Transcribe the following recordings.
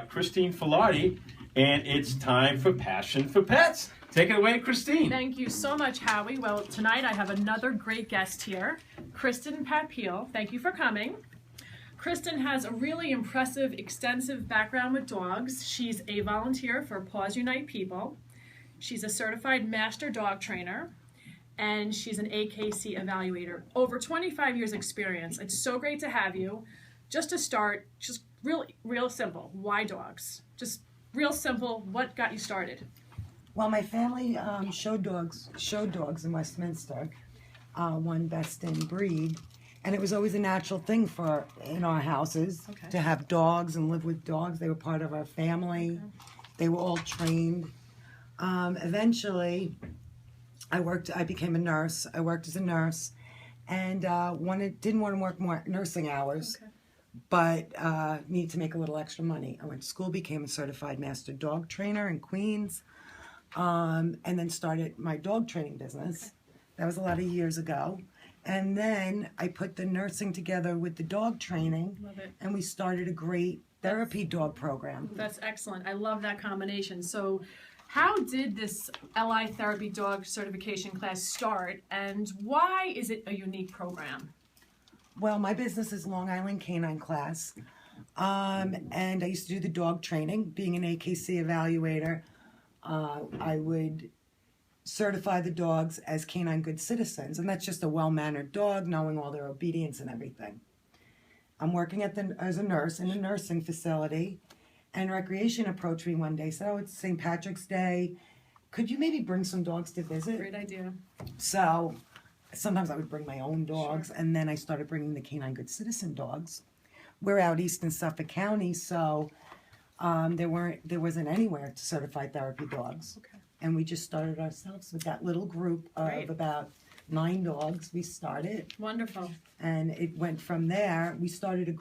Christine Filardi, and it's time for Passion for Pets. Take it away, Christine. Thank you so much, Howie. Well, tonight I have another great guest here, Kristen Papeel. Thank you for coming. Kristen has a really impressive, extensive background with dogs. She's a volunteer for Paws Unite People. She's a certified master dog trainer, and she's an AKC evaluator. Over 25 years experience. It's so great to have you. Just to start, just real simple. Why dogs? Just real simple. What got you started? Well, my family showed dogs in Westminster, won best in breed, and it was always a natural thing in our houses to have dogs and live with dogs. They were part of our family. Okay. They were all trained. Eventually, I became a nurse. I worked as a nurse, and didn't want to work more nursing hours. Okay. But needed to make a little extra money. I went to school, became a certified master dog trainer in Queens, and then started my dog training business. Okay. That was a lot of years ago. And then I put the nursing together with the dog training, and we started a great therapy dog program. That's excellent. I love that combination. So how did this LI Therapy Dog Certification class start, and why is it a unique program? Well, my business is Long Island Canine Class, and I used to do the dog training. Being an AKC evaluator, I would certify the dogs as canine good citizens, and that's just a well-mannered dog, knowing all their obedience and everything. I'm working as a nurse in a nursing facility, and Recreation approached me one day, said, "Oh, it's St. Patrick's Day. Could you maybe bring some dogs to visit?" Great idea. So sometimes I would bring my own dogs, and then I started bringing the Canine Good Citizen dogs. We're out east in Suffolk County, so there wasn't anywhere to certify therapy dogs. Okay. And we just started ourselves with that little group of about 9 dogs. We started. Wonderful. And it went from there. We started a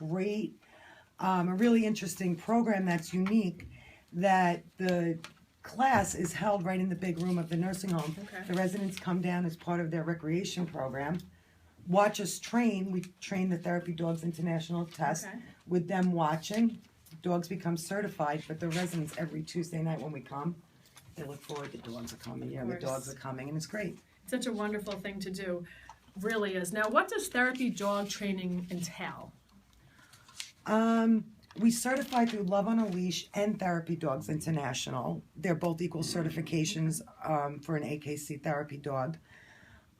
really interesting program that's unique, that the class is held right in the big room of the nursing home. Okay. The residents come down as part of their recreation program, watch us train. We train the Therapy Dogs International test with them watching. Dogs become certified, but the residents every Tuesday night when we come, they look forward. The dogs are coming. Yeah, the dogs are coming, and it's great. Such a wonderful thing to do. Really is. Now, what does therapy dog training entail? We certify through Love on a Leash and Therapy Dogs International. They're both equal certifications for an AKC therapy dog.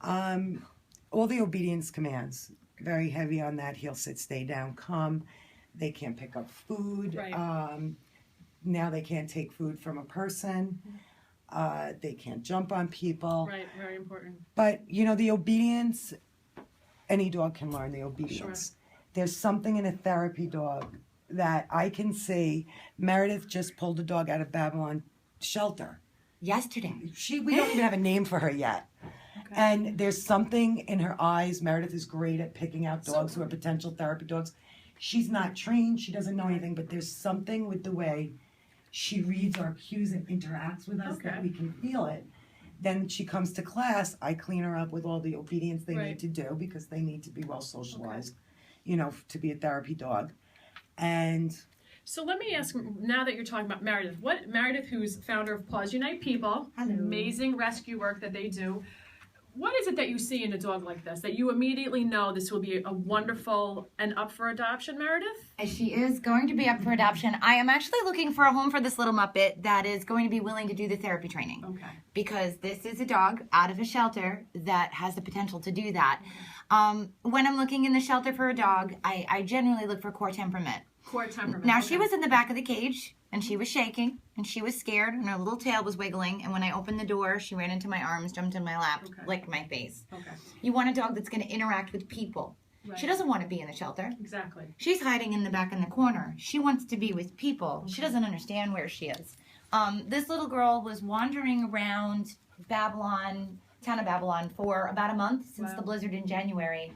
All the obedience commands, very heavy on that. Heel, sit, stay down, come. They can't pick up food. Right. Now they can't take food from a person. They can't jump on people. Right, very important. But, the obedience, any dog can learn the obedience. Sure. There's something in a therapy dog that I can see. Meredith just pulled a dog out of Babylon shelter. Yesterday. We don't even have a name for her yet. Okay. And there's something in her eyes. Meredith is great at picking out dogs who are potential therapy dogs. She's not trained. She doesn't know anything, but there's something with the way she reads our cues and interacts with us that we can feel it. Then she comes to class. I clean her up with all the obedience they need to do, because they need to be well socialized, to be a therapy dog. And so let me ask, now that you're talking about Meredith, who's founder of Paws Unite People, amazing rescue work that they do. What is it that you see in a dog like this that you immediately know this will be a wonderful and up for adoption, Meredith? She is going to be up for adoption. I am actually looking for a home for this little Muppet that is going to be willing to do the therapy training. Okay. Because this is a dog out of a shelter that has the potential to do that. Okay. When I'm looking in the shelter for a dog, I generally look for core temperament. Core temperament. Now, she was in the back of the cage, and she was shaking, and she was scared, and her little tail was wiggling, and when I opened the door, she ran into my arms, jumped in my lap, licked my face. Okay. You want a dog that's going to interact with people. Right. She doesn't want to be in the shelter. Exactly. She's hiding in the back in the corner. She wants to be with people. Okay. She doesn't understand where she is. This little girl was wandering around Babylon, town of Babylon, for about a month since the blizzard in January.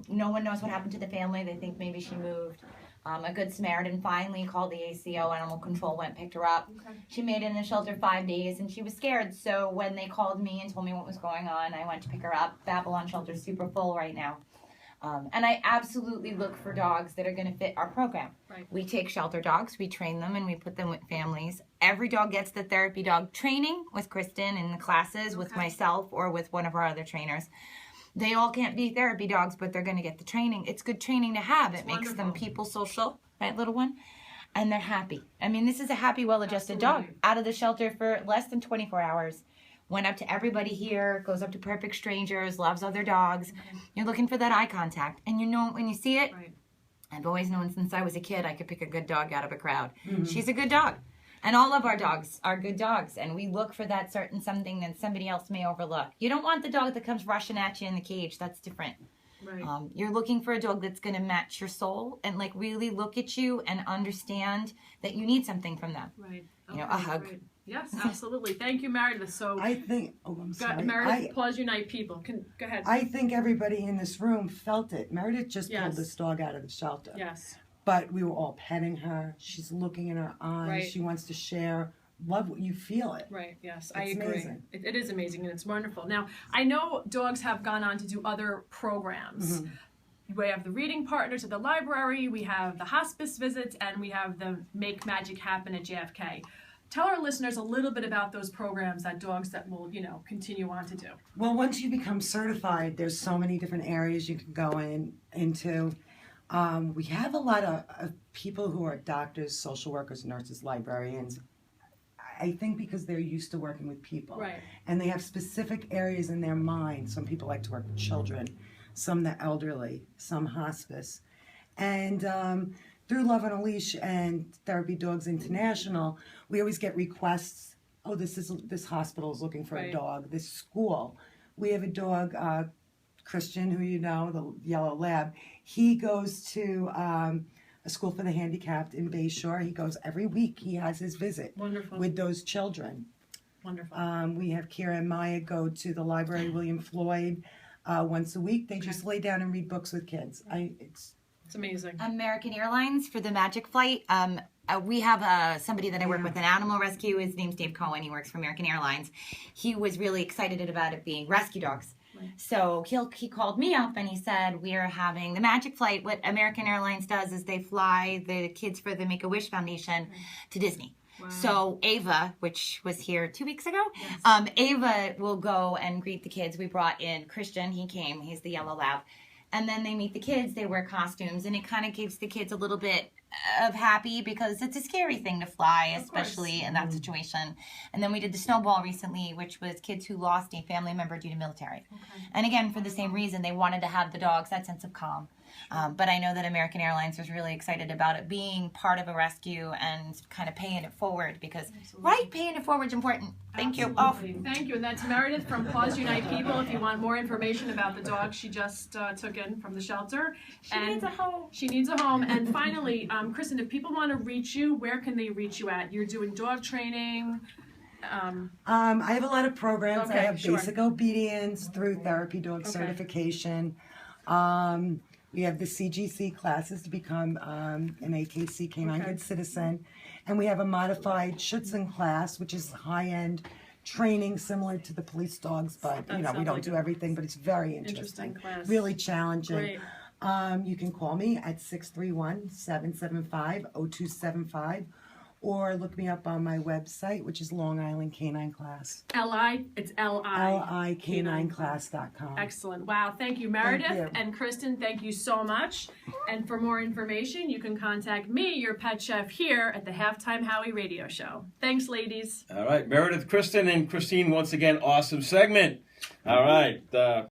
No one knows what happened to the family. They think maybe she moved. A Good Samaritan finally called the ACO, Animal Control, went, picked her up. Okay. She made it in the shelter 5 days, and she was scared. So when they called me and told me what was going on, I went to pick her up. Babylon shelter's super full right now. And I absolutely look for dogs that are going to fit our program. Right. We take shelter dogs, we train them, and we put them with families. Every dog gets the therapy dog training with Kristen in the classes, with myself, or with one of our other trainers. They all can't be therapy dogs, but they're going to get the training. It's good training to have. It makes them people social, right, little one? And they're happy. I mean, this is a happy, well-adjusted dog. Out of the shelter for less than 24 hours. Went up to everybody here, goes up to perfect strangers, loves other dogs. You're looking for that eye contact. And you know when you see it, I've always known since I was a kid I could pick a good dog out of a crowd. She's a good dog. And all of our dogs are good dogs. And we look for that certain something that somebody else may overlook. You don't want the dog that comes rushing at you in the cage. That's different. Right. You're looking for a dog that's going to match your soul and like really look at you and understand that you need something from them. Right. You know, a hug. Great. Yes, absolutely. Thank you, Meredith. So I think. Oh, I'm sorry. Meredith, Paws Unite people. Go ahead. I think everybody in this room felt it. Meredith just Yes. pulled this dog out of the shelter. Yes. But we were all petting her. She's looking in her eyes. Right. She wants to share. Love what you feel it. Right, yes, I It's agree. amazing. It is amazing and it's wonderful. Now, I know dogs have gone on to do other programs. We have the reading partners at the library, we have the hospice visits, and we have the Make Magic Happen at JFK. Tell our listeners a little bit about those programs that dogs that will, continue on to do. Well, once you become certified, there's so many different areas you can go into. We have a lot of people who are doctors, social workers, nurses, librarians. I think because they're used to working with people. Right. And they have specific areas in their mind. Some people like to work with children, some the elderly, some hospice. And through Love on a Leash and Therapy Dogs International, we always get requests. Oh, this hospital is looking for a dog. This school, we have a dog, Christian, who you know, the yellow lab. He goes to a school for the handicapped in Bayshore. He goes every week. He has his visit. Wonderful. With those children. Wonderful. We have Kira and Maya go to the library, William Floyd, once a week. They just lay down and read books with kids. It's amazing. American Airlines for the Magic Flight. We have somebody that I work with in animal rescue. His name's Dave Cohen. He works for American Airlines. He was really excited about it being rescue dogs. So he called me up and he said, we are having the Magic Flight. What American Airlines does is they fly the kids for the Make-A-Wish Foundation to Disney. Wow. So Ava, which was here 2 weeks ago, Ava will go and greet the kids. We brought in Christian. He came. He's the yellow lab. And then they meet the kids. They wear costumes. And it kind of gives the kids a little bit of happy because it's a scary thing to fly, especially in that situation. And then we did the snowball recently, which was kids who lost a family member due to military. And again, for the same reason, they wanted to have the dogs, that sense of calm. But I know that American Airlines was really excited about it being part of a rescue and kind of paying it forward because, paying it forward is important. Thank you. Thank you. And that's Meredith from Paws Unite People. If you want more information about the dog she just took in from the shelter. She needs a home. She needs a home. And finally, Kristen, if people want to reach you, where can they reach you at? You're doing dog training. I have a lot of programs. I have basic obedience through therapy dog certification. We have the CGC classes to become an AKC Canine Good Citizen. And we have a modified Schutzen class, which is high-end training similar to the police dogs, but we don't do everything, but it's very interesting. Class. Really challenging. Great. You can call me at 631-775-0275 or look me up on my website, which is Long Island Canine Class. It's L-I. LICanineClass.com. Excellent. Wow. Thank you, Meredith. Thank you. And Kristen, thank you so much. And for more information, you can contact me, your pet chef, here at the Halftime Howie Radio Show. Thanks, ladies. All right. Meredith, Kristen, and Christine, once again, awesome segment. All right.